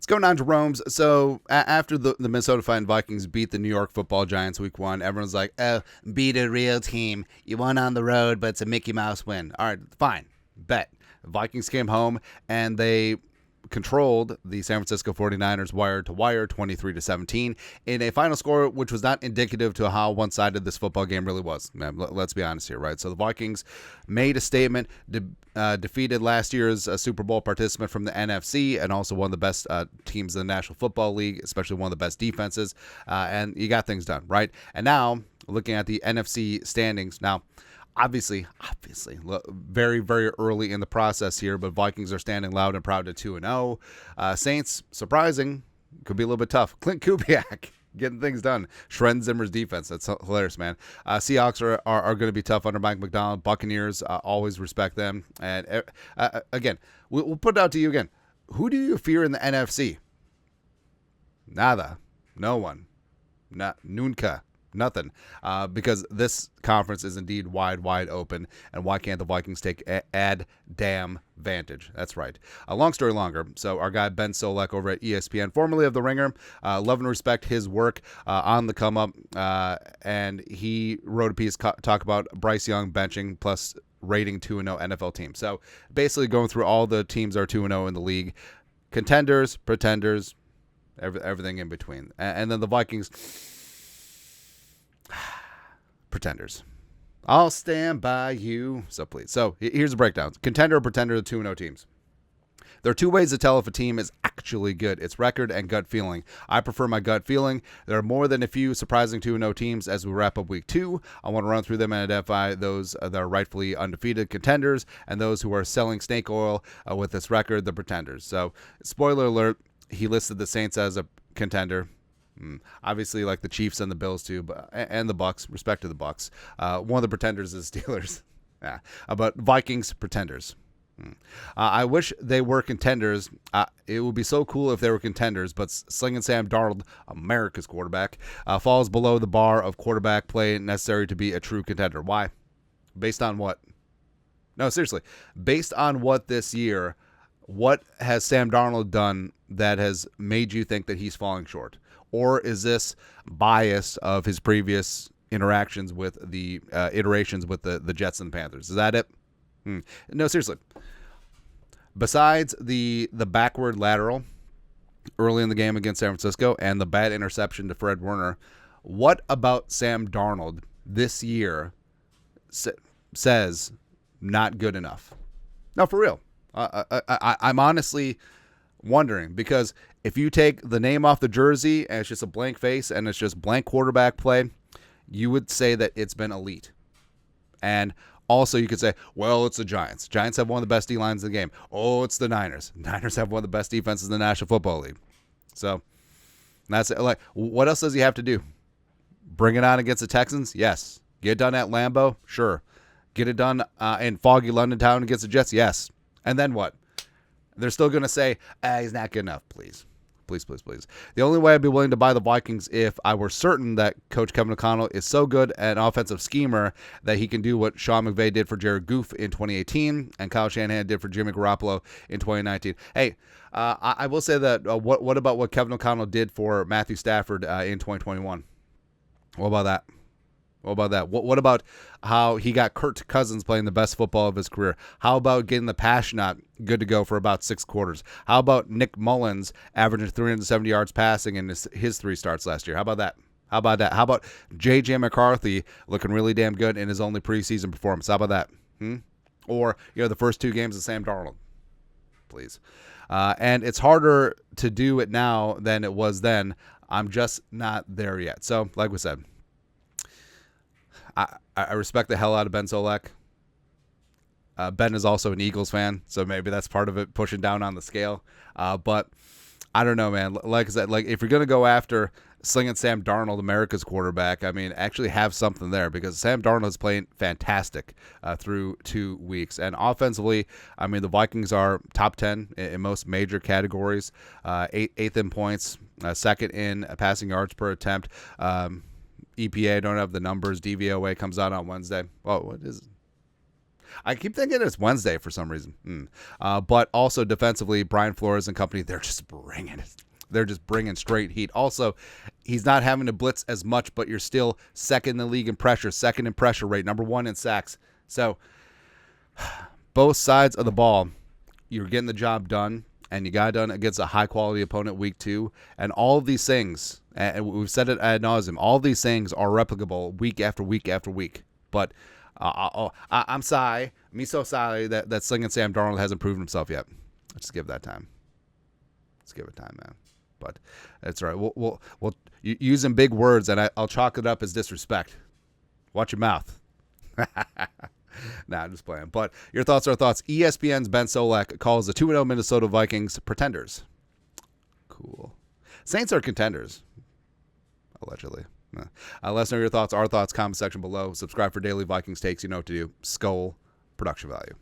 What's going on, Jerome's? So after the Minnesota Vikings beat the New York Football Giants week 1, everyone's like, "Oh, beat a real team. You won on the road, but it's a Mickey Mouse win." All right, fine, bet. Vikings came home and they controlled the San Francisco 49ers wire to wire 23-17 in a final score which was not indicative to how one-sided this football game really was. Man, let's be honest here, right? So the Vikings made a statement, defeated last year's Super Bowl participant from the NFC and also one of the best teams in the National Football League, especially one of the best defenses, and you got things done, right? And now looking at the NFC standings now, Obviously, very, very early in the process here, but Vikings are standing loud and proud at 2-0. Saints, surprising, could be a little bit tough. Clint Kubiak getting things done. Shredding Zimmer's defense. That's hilarious, man. Seahawks are going to be tough under Mike McDonald. Buccaneers, always respect them. And again, we'll put it out to you again. Who do you fear in the NFC? Nada. No one. Nunca. Nothing, because this conference is indeed wide open, and why can't the Vikings take damn vantage? That's right. Long story longer. So our guy Ben Solak over at ESPN, formerly of The Ringer, love and respect his work on the come up, and he wrote a piece talk about Bryce Young benching plus rating 2-0 NFL teams. So basically going through all the teams that are 2-0 in the league, contenders, pretenders, everything in between, and then the Vikings. Pretenders. I'll stand by you. So please. So here's the breakdown. Contender or pretender, the 2-0 teams. There are two ways to tell if a team is actually good. It's record and gut feeling. I prefer my gut feeling. There are more than a few surprising 2-0 teams as we wrap up week 2. I want to run through them and identify those that are rightfully undefeated contenders and those who are selling snake oil with this record, the pretenders. So spoiler alert, he listed the Saints as a contender. Obviously, like the Chiefs and the Bills too, and the Bucks. Respect to the Bucks. One of the pretenders is Steelers. Yeah, but Vikings pretenders. I wish they were contenders. It would be so cool if they were contenders, but Slinging Sam Darnold, America's quarterback, falls below the bar of quarterback play necessary to be a true contender. Why? Based on what? No, seriously. Based on what this year? What has Sam Darnold done that has made you think that he's falling short? Or is this bias of his previous interactions with the iterations with the Jets and the Panthers? Is that it? No, seriously. Besides the backward lateral early in the game against San Francisco and the bad interception to Fred Warner, what about Sam Darnold this year says not good enough? No, for real. I'm honestly wondering, because if you take the name off the jersey and it's just a blank face and it's just blank quarterback play, you would say that it's been elite. And also you could say, well, it's the Giants. Giants have one of the best D-lines in the game. Oh, it's the Niners. Niners have one of the best defenses in the National Football League. So that's it. Like, what else does he have to do? Bring it on against the Texans? Yes. Get it done at Lambeau? Sure. Get it done in foggy London town against the Jets? Yes. And then what? They're still going to say, he's not good enough, please. Please. The only way I'd be willing to buy the Vikings if I were certain that Coach Kevin O'Connell is so good an offensive schemer that he can do what Sean McVay did for Jared Goff in 2018 and Kyle Shanahan did for Jimmy Garoppolo in 2019. Hey, I will say that what about what Kevin O'Connell did for Matthew Stafford in 2021? What about that? What about how he got Kirk Cousins playing the best football of his career? How about getting the Passionate good to go for about 6 quarters? How about Nick Mullins averaging 370 yards passing in his 3 starts last year? How about that? How about J.J. McCarthy looking really damn good in his only preseason performance? How about that? Or, the first 2 games of Sam Darnold. Please. And it's harder to do it now than it was then. I'm just not there yet. So, like we said, I respect the hell out of Ben Solak. Ben is also an Eagles fan, so maybe that's part of it, pushing down on the scale. But I don't know, man. Like I said, if you're going to go after Slinging Sam Darnold, America's quarterback, I mean, actually have something there, because Sam Darnold is playing fantastic through 2 weeks. And offensively, I mean, the Vikings are top 10 in most major categories, 8th in points, 2nd in passing yards per attempt. EPA, don't have the numbers. DVOA comes out on Wednesday. Oh, what is it? I keep thinking it's Wednesday for some reason. But also defensively, Brian Flores and company, they're just bringing it. They're just bringing straight heat. Also, he's not having to blitz as much, but you're still second in the league in pressure, second in pressure rate, number 1 in sacks. So both sides of the ball, you're getting the job done, and you got it done against a high-quality opponent week 2. And all of these things, and we've said it ad nauseum, all of these things are replicable week after week after week. But I'm sorry. Me so sorry that Slinging Sam Darnold hasn't proven himself yet. Let's give that time. Let's give it time, man. But that's all right. We'll using big words, and I'll chalk it up as disrespect. Watch your mouth. Nah, I'm just playing. But your thoughts are thoughts. ESPN's Ben Solak calls the 2-0 Minnesota Vikings pretenders. Cool. Saints are contenders. Allegedly. Let us know your thoughts, our thoughts, comment section below. Subscribe for daily Vikings takes. You know what to do. Skull production value.